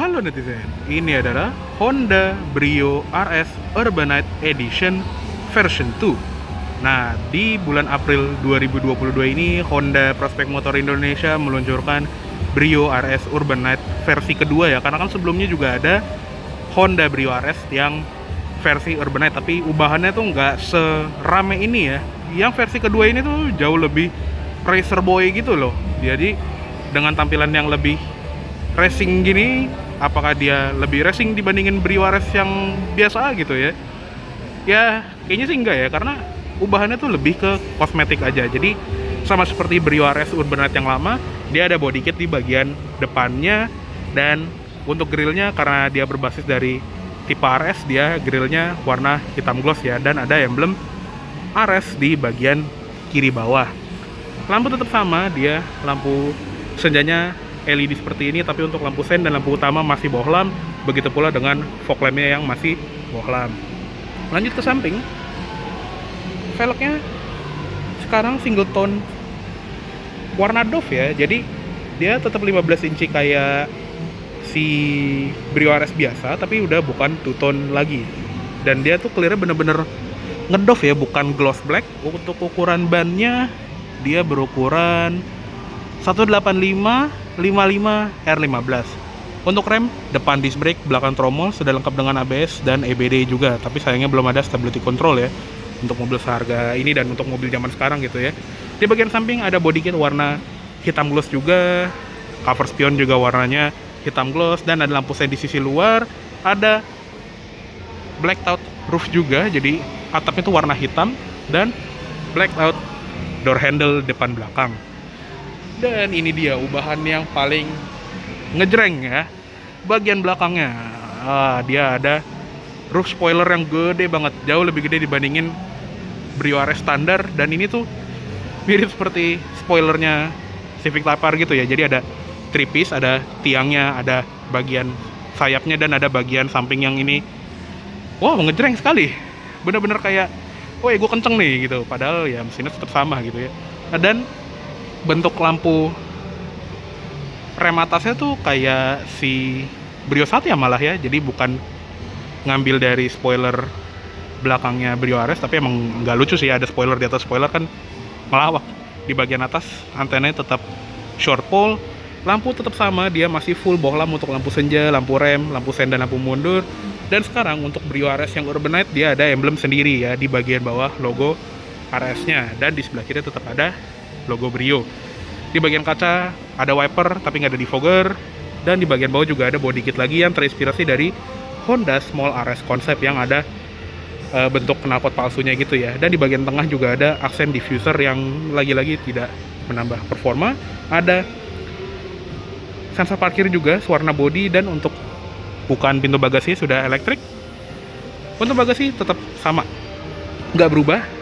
Halo netizen, ini adalah Honda Brio RS Urbanite Edition version 2. Nah, di bulan April 2022 ini Honda Prospek Motor Indonesia meluncurkan Brio RS Urbanite versi kedua ya. Karena kan sebelumnya juga ada Honda Brio RS yang versi Urbanite, tapi ubahannya tuh nggak serame ini ya. Yang versi kedua ini tuh jauh lebih racer boy gitu loh. Jadi dengan tampilan yang lebih racing gini, apakah dia lebih racing dibandingin Brio RS yang biasa gitu ya? Ya, kayaknya sih enggak ya, karena ubahannya tuh lebih ke kosmetik aja. Jadi sama seperti Brio RS Urbanite yang lama, dia ada body kit di bagian depannya, dan untuk grillnya karena dia berbasis dari tipe RS, dia grillnya warna hitam gloss ya, dan ada emblem RS di bagian kiri bawah. Lampu tetap sama, dia lampu senjanya LED seperti ini, tapi untuk lampu sen dan lampu utama masih bohlam. Begitu pula dengan fog lampnya yang masih bohlam. Lanjut ke samping, velgnya sekarang single tone warna doff ya, jadi dia tetap 15 inci kayak si Brio RS biasa, tapi udah bukan two tone lagi. Dan dia tuh clearnya bener-bener ngedoff ya, bukan gloss black. Untuk ukuran bannya dia berukuran 185/55 R15. Untuk rem, depan disc brake, belakang tromol, sudah lengkap dengan ABS dan EBD juga. Tapi sayangnya belum ada stability control ya untuk mobil seharga ini dan untuk mobil zaman sekarang gitu ya. Di bagian samping ada body kit warna hitam gloss juga, cover spion juga warnanya hitam gloss, dan ada lampu sen di sisi luar. Ada blacked out roof juga, jadi atapnya itu warna hitam, dan blacked out door handle depan belakang. Dan ini dia ubahan yang paling ngejreng ya, bagian belakangnya. Dia ada roof spoiler yang gede banget, jauh lebih gede dibandingin Brio RS standar. Dan ini tuh mirip seperti spoilernya Civic Type R gitu ya. Jadi ada three piece, ada tiangnya, ada bagian sayapnya, dan ada bagian samping yang ini. Wow, ngejreng sekali, bener-bener kayak, oh ya gue kenceng nih gitu. Padahal ya mesinnya tetap sama gitu ya. Dan bentuk lampu rem atasnya tuh kayak si Brio Satya malah ya, jadi bukan ngambil dari spoiler belakangnya Brio RS, tapi emang nggak lucu sih, ada spoiler di atas spoiler kan melawak. Di bagian atas antenanya tetap short pole, lampu tetap sama, dia masih full bohlam untuk lampu senja, lampu rem, lampu sen, dan lampu mundur. Dan sekarang untuk Brio RS yang Urbanite, dia ada emblem sendiri ya di bagian bawah, logo RS-nya, dan di sebelah kiri tetap ada logo Brio. Di bagian kaca ada wiper tapi nggak ada defogger, dan di bagian bawah juga ada body kit lagi yang terinspirasi dari Honda Small RS konsep yang ada bentuk knalpot palsunya gitu ya. Dan di bagian tengah juga ada aksen diffuser yang lagi-lagi tidak menambah performa. Ada sensor parkir juga warna body, dan untuk bukan pintu bagasi sudah elektrik. Untuk bagasi tetap sama, nggak berubah.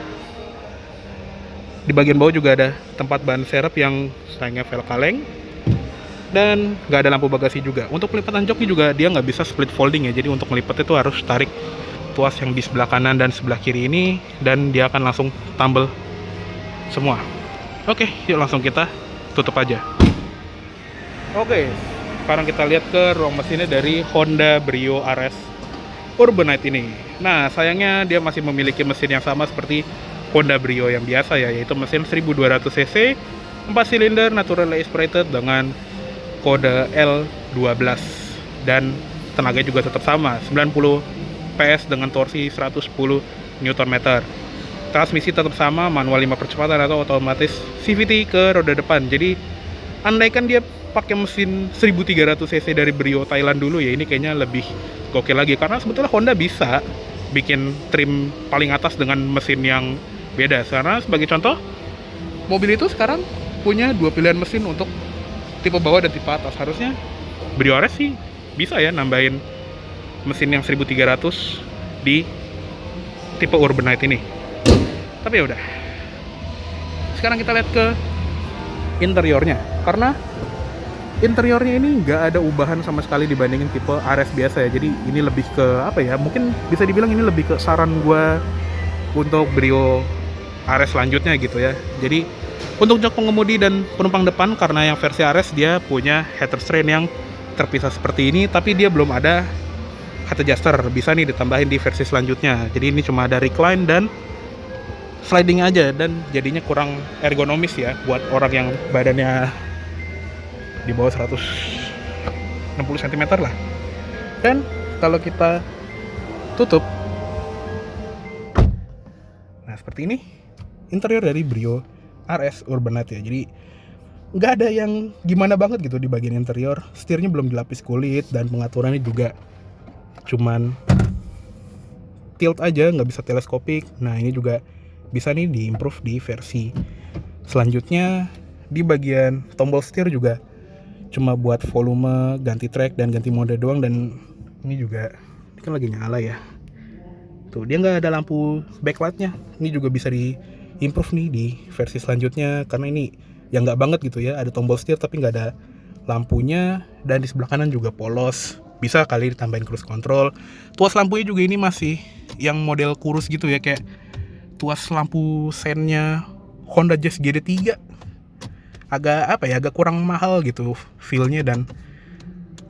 Di bagian bawah juga ada tempat ban serep yang sayangnya velg kaleng, dan nggak ada lampu bagasi juga. Untuk pelipatan joki juga dia nggak bisa split folding ya, jadi untuk melipatnya itu harus tarik tuas yang di sebelah kanan dan sebelah kiri ini, dan dia akan langsung tumble semua. Oke, yuk langsung kita tutup aja. Oke, sekarang kita lihat ke ruang mesinnya dari Honda Brio RS Urbanite ini. Nah, sayangnya dia masih memiliki mesin yang sama seperti Honda Brio yang biasa ya, yaitu mesin 1200 cc, 4 silinder naturally aspirated dengan kode L12, dan tenaga juga tetap sama, 90 PS dengan torsi 110 Nm. Transmisi tetap sama, manual 5 percepatan atau otomatis CVT ke roda depan. Jadi andaikan dia pakai mesin 1300 cc dari Brio Thailand dulu ya, ini kayaknya lebih gokil lagi, karena sebetulnya Honda bisa bikin trim paling atas dengan mesin yang beda. Karena sebagai contoh, mobil itu sekarang punya dua pilihan mesin untuk tipe bawah dan tipe atas. Harusnya Brio RS sih bisa ya nambahin mesin yang 1300 di tipe Urbanite ini. Tapi ya udah. Sekarang kita lihat ke interiornya, karena interiornya ini nggak ada ubahan sama sekali dibandingin tipe RS biasa ya. Jadi ini lebih ke apa ya, mungkin bisa dibilang ini lebih ke saran gua untuk Brio RS selanjutnya gitu ya. Jadi untuk jok pengemudi dan penumpang depan, karena yang versi RS dia punya head restraint yang terpisah seperti ini, tapi dia belum ada head adjuster. Bisa nih ditambahin di versi selanjutnya. Jadi ini cuma ada recline dan sliding aja, dan jadinya kurang ergonomis ya buat orang yang badannya di bawah 160 cm lah. Dan kalau kita tutup, nah seperti ini interior dari Brio RS Urbanite ya. Jadi nggak ada yang gimana banget gitu di bagian interior. Setirnya belum dilapis kulit, dan pengaturannya juga cuman tilt aja, nggak bisa teleskopik. Nah ini juga bisa nih diimprove di versi selanjutnya. Di bagian tombol setir juga cuma buat volume, ganti track, dan ganti mode doang. Dan ini juga ini kan lagi nyala ya, tuh dia nggak ada lampu backlightnya. Ini juga bisa diimprove nih di versi selanjutnya, karena ini yang nggak banget gitu ya, ada tombol setir tapi nggak ada lampunya. Dan di sebelah kanan juga polos, bisa kali ditambahin cruise control. Tuas lampunya juga ini masih yang model kurus gitu ya, kayak tuas lampu sennya Honda Jazz GD3. Agak kurang mahal gitu feel-nya, dan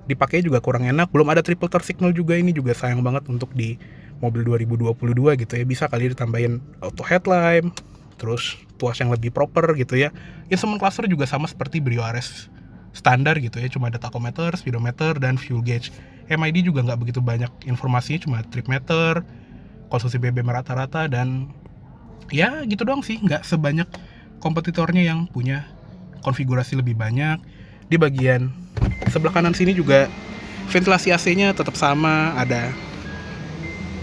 dipakai juga kurang enak. Belum ada triple turn signal juga, ini juga sayang banget untuk di mobil 2022 gitu ya. Bisa kali ditambahin auto headlamp, terus tuas yang lebih proper gitu ya. Instrument cluster juga sama seperti Brio RS standar gitu ya, cuma ada tachometer, speedometer, dan fuel gauge. MID juga nggak begitu banyak informasinya, cuma trip meter, konsumsi BBM rata-rata, dan ya gitu doang sih, nggak sebanyak kompetitornya yang punya konfigurasi lebih banyak. Di bagian sebelah kanan sini juga ventilasi AC-nya tetap sama, ada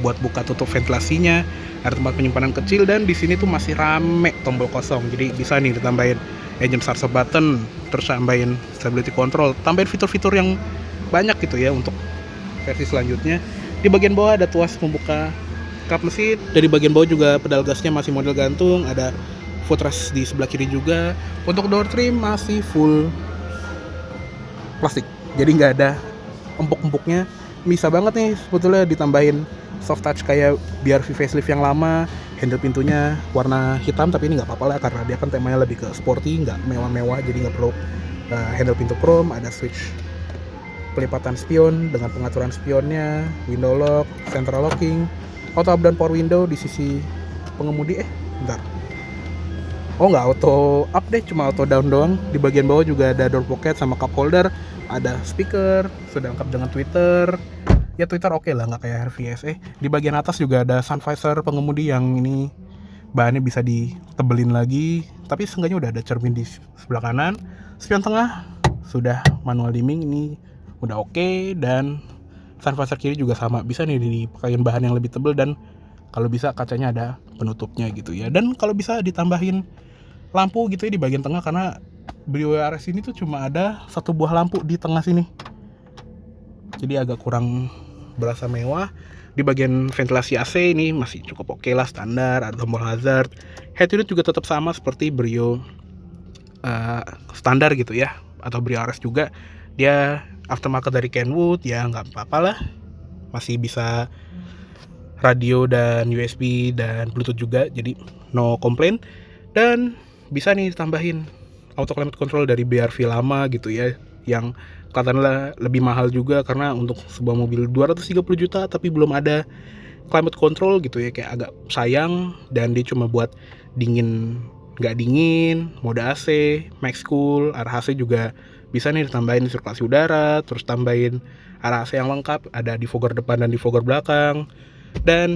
buat buka tutup ventilasinya, ada tempat penyimpanan kecil, dan di sini tuh masih rame tombol kosong. Jadi bisa nih ditambahin engine start button, terus tambahin stability control, tambahin fitur-fitur yang banyak gitu ya untuk versi selanjutnya. Di bagian bawah ada tuas pembuka kap mesin. Dari bagian bawah juga pedal gasnya masih model gantung, ada footrest di sebelah kiri juga. Untuk door trim masih full plastik, jadi nggak ada empuk-empuknya. Bisa banget nih sebetulnya ditambahin soft touch kayak BRV facelift yang lama. Handle pintunya warna hitam, tapi ini nggak apa-apa lah karena dia kan temanya lebih ke sporty, nggak mewah-mewah, jadi nggak perlu handle pintu chrome. Ada switch pelipatan spion dengan pengaturan spionnya, window lock, central locking, auto up dan power window di sisi pengemudi. Bentar, oh nggak auto up deh, cuma auto down doang. Di bagian bawah juga ada door pocket sama cup holder, ada speaker, sudah lengkap dengan tweeter. Ya Twitter oke lah, nggak kayak RVSE. Di bagian atas juga ada sun visor pengemudi yang ini bahannya bisa ditebelin lagi, tapi seenggaknya udah ada cermin di sebelah kanan. Spion tengah sudah manual dimming, ini udah oke. Dan sun visor kiri juga sama, bisa nih dipakein bahan yang lebih tebel, dan kalau bisa kacanya ada penutupnya gitu ya. Dan kalau bisa ditambahin lampu gitu ya di bagian tengah, karena Brio RS ini tuh cuma ada satu buah lampu di tengah sini, jadi agak kurang berasa mewah. Di bagian ventilasi AC ini masih cukup oke lah, standar. Ada tombol hazard. Head unit juga tetap sama seperti Brio standar gitu ya, atau Brio RS juga. Dia aftermarket dari Kenwood, ya nggak apa-apa lah, masih bisa radio dan USB dan Bluetooth juga, jadi no complaint. Dan bisa nih ditambahin auto climate control dari BRV lama gitu ya, yang katakanlah lebih mahal juga, karena untuk sebuah mobil 230 juta tapi belum ada climate control gitu ya, kayak agak sayang. Dan dia cuma buat dingin nggak dingin, mode AC, max cool, arah AC juga bisa nih ditambahin sirkulasi udara, terus tambahin arah AC yang lengkap, ada defogger depan dan defogger belakang, dan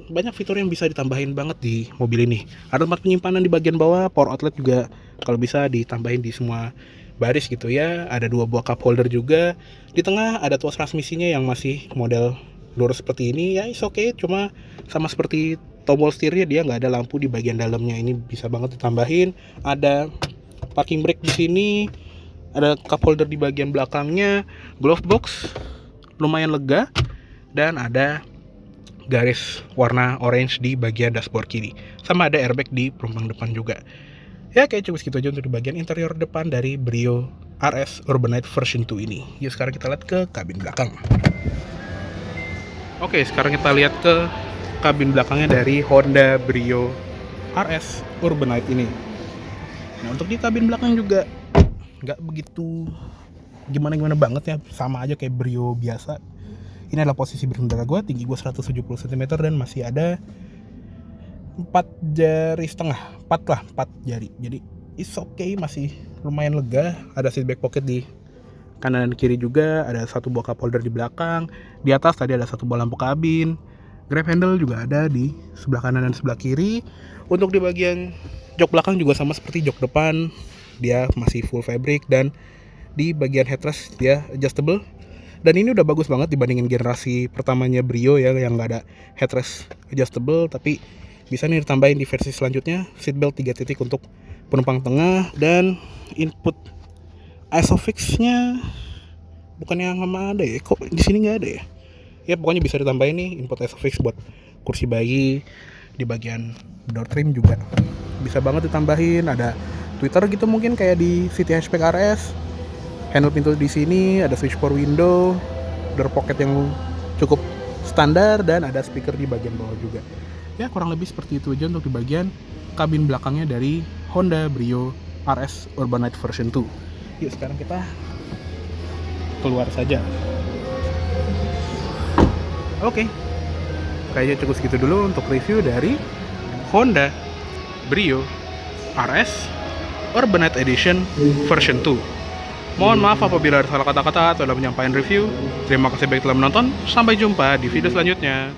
banyak fitur yang bisa ditambahin banget di mobil ini. Ada tempat penyimpanan di bagian bawah, power outlet juga kalau bisa ditambahin di semua baris gitu ya. Ada dua buah cup holder juga. Di tengah ada tuas transmisinya yang masih model lurus seperti ini, ya is okay. Cuma sama seperti tombol setirnya, dia nggak ada lampu di bagian dalamnya, ini bisa banget ditambahin. Ada parking brake di sini, ada cup holder di bagian belakangnya, glove box lumayan lega, dan ada garis warna orange di bagian dashboard kiri, sama ada airbag di penumpang depan juga. Ya kayak cukup segitu aja untuk di bagian interior depan dari Brio RS Urbanite version 2 ini. Yuk sekarang kita lihat ke kabin belakang. Oke, sekarang kita lihat ke kabin belakangnya dari Honda Brio RS Urbanite ini. Nah untuk di kabin belakang juga nggak begitu gimana banget ya, sama aja kayak Brio biasa. Ini adalah posisi berkendara gue, tinggi gue 170 cm dan masih ada 4 jari setengah, 4 jari. Jadi it's okay, masih lumayan lega. Ada seat back pocket di kanan dan kiri juga, ada satu buah cup holder di belakang. Di atas tadi ada satu buah lampu kabin. Grab handle juga ada di sebelah kanan dan sebelah kiri. Untuk di bagian jok belakang juga sama seperti jok depan, dia masih full fabric, dan di bagian headrest dia adjustable. Dan ini udah bagus banget dibandingin generasi pertamanya Brio ya, yang nggak ada headrest adjustable, tapi bisa nih ditambahin di versi selanjutnya. Seatbelt 3 titik untuk penumpang tengah, dan input ISOFIX-nya bukan yang sama ada ya, kok di sini nggak ada ya. Ya pokoknya bisa ditambahin nih input ISOFIX buat kursi bayi. Di bagian door trim juga bisa banget ditambahin, ada tweeter gitu mungkin kayak di City Hatchback RS. Handle pintu di sini, ada switch power window, door pocket yang cukup standar, dan ada speaker di bagian bawah juga. Ya kurang lebih seperti itu aja untuk di bagian kabin belakangnya dari Honda Brio RS Urbanite version 2. Yuk sekarang kita keluar saja. Oke, kayaknya cukup segitu dulu untuk review dari Honda Brio RS Urbanite Edition version 2. Mohon maaf apabila ada salah kata-kata atau dalam menyampaikan review. Terima kasih banyak telah menonton. Sampai jumpa di video selanjutnya.